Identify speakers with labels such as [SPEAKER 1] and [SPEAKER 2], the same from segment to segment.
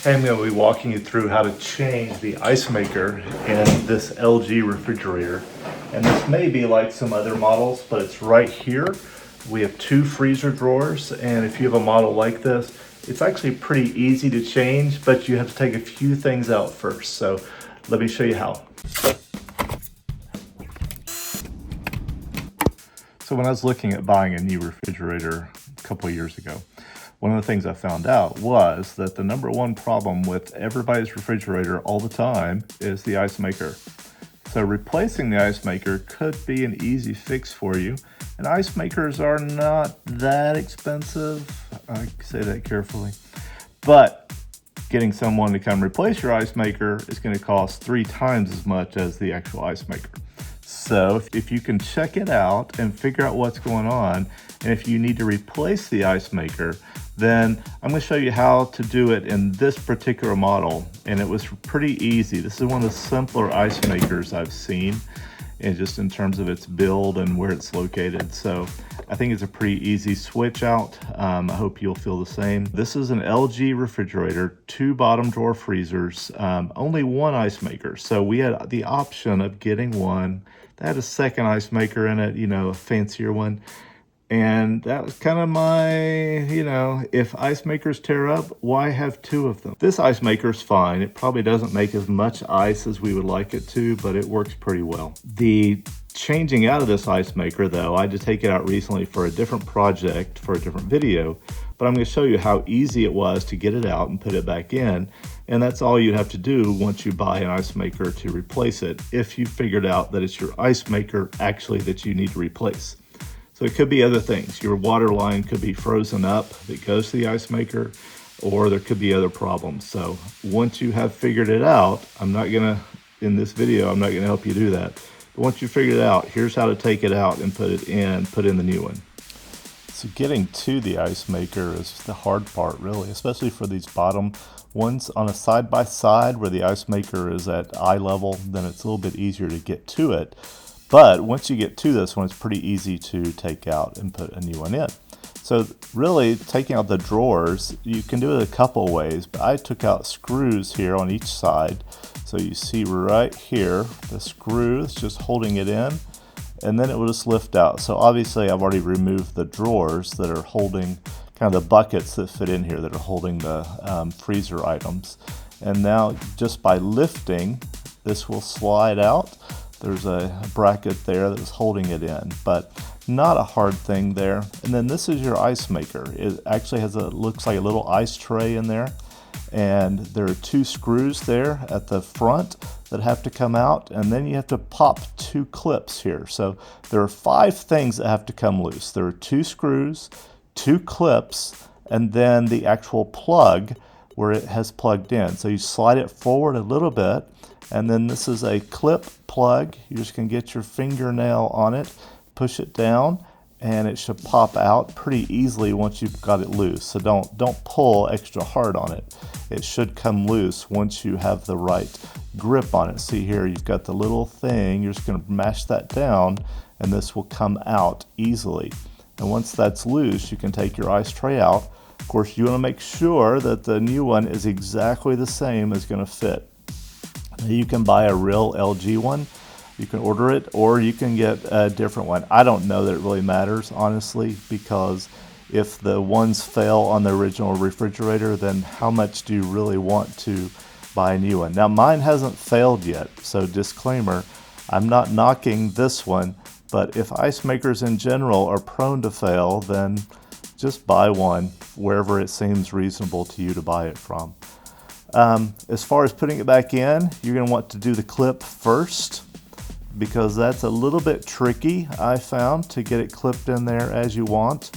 [SPEAKER 1] Hey, I'm going to be walking you through how to change the ice maker in this LG refrigerator. And this may be like some other models, but it's right here. We have two freezer drawers, and if you have a model like this, it's actually pretty easy to change, but you have to take a few things out first. So let me show you how. So when I was looking at buying a new refrigerator a couple of years ago, one of the things I found out was that the number one problem with everybody's refrigerator all the time is the ice maker. So replacing the ice maker could be an easy fix for you. And ice makers are not that expensive. I say that carefully. But getting someone to come replace your ice maker is going to cost 3 times as much as the actual ice maker. So if you can check it out and figure out what's going on, and if you need to replace the ice maker, then I'm going to show you how to do it in this particular model. And it was pretty easy. This is one of the simpler ice makers I've seen, and just in terms of its build and where it's located. So I think it's a pretty easy switch out. I hope you'll feel the same. This is an LG refrigerator, 2 bottom drawer freezers, only 1 ice maker. So we had the option of getting one that had a second ice maker in it, a fancier one. And that was kind of my, if ice makers tear up, why have 2 of them? This ice maker's fine. It probably doesn't make as much ice as we would like it to, but it works pretty well. The changing out of this ice maker, though, I had to take it out recently for a different project, for a different video, but I'm going to show you how easy it was to get it out and put it back in. And that's all you have to do once you buy an ice maker to replace it, if you figured out that it's your ice maker actually that you need to replace. So it could be other things. Your water line could be frozen up that goes to the ice maker, or there could be other problems. So once you have figured it out, in this video, I'm not gonna help you do that. But once you figured it out, here's how to take it out and put in the new one. So getting to the ice maker is the hard part, really, especially for these bottom ones. On a side-by-side where the ice maker is at eye level, then it's a little bit easier to get to it. But once you get to this one, it's pretty easy to take out and put a new one in. So really, taking out the drawers, you can do it a couple ways, but I took out screws here on each side. So you see right here, the screw is just holding it in, and then it will just lift out. So obviously I've already removed the drawers that are holding, kind of the buckets that fit in here that are holding the freezer items. And now just by lifting, this will slide out. There's a bracket there that is holding it in, but not a hard thing there. And then this is your ice maker. It actually looks like a little ice tray in there. And there are 2 screws there at the front that have to come out. And then you have to pop 2 clips here. So there are 5 things that have to come loose. There are 2 screws, 2 clips, and then the actual plug where it has plugged in. So you slide it forward a little bit, and then this is a clip plug. You just can get your fingernail on it, push it down, and it should pop out pretty easily once you've got it loose. So don't pull extra hard on it. It should come loose once you have the right grip on it. See here, you've got the little thing. You're just going to mash that down, and this will come out easily. And once that's loose, you can take your ice tray out. Of course, you want to make sure that the new one is exactly the same as going to fit. You can buy a real LG one, you can order it, or you can get a different one. I don't know that it really matters, honestly, because if the ones fail on the original refrigerator, then how much do you really want to buy a new one? Now, mine hasn't failed yet, so disclaimer, I'm not knocking this one, but if ice makers in general are prone to fail, then just buy one wherever it seems reasonable to you to buy it from. As far as putting it back in, you're going to want to do the clip first, because that's a little bit tricky, I found, to get it clipped in there as you want.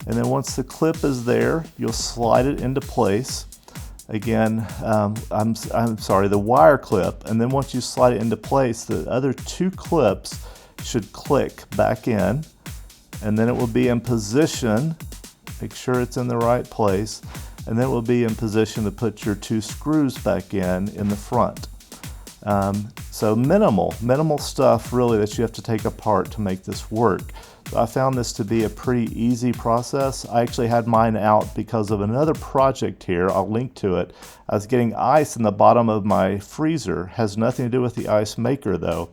[SPEAKER 1] And then once the clip is there, you'll slide it into place. Again, I'm sorry, the wire clip, and then once you slide it into place, the other 2 clips should click back in, and then it will be in position. Make sure it's in the right place. And then it will be in position to put your 2 screws back in the front. So minimal stuff really that you have to take apart to make this work. I found this to be a pretty easy process. I actually had mine out because of another project here. I'll link to it. I was getting ice in the bottom of my freezer. Has nothing to do with the ice maker though.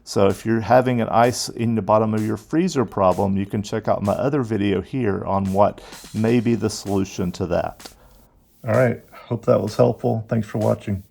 [SPEAKER 1] So if you're having an ice in the bottom of your freezer problem, you can check out my other video here on what may be the solution to that. All right, hope that was helpful. Thanks for watching.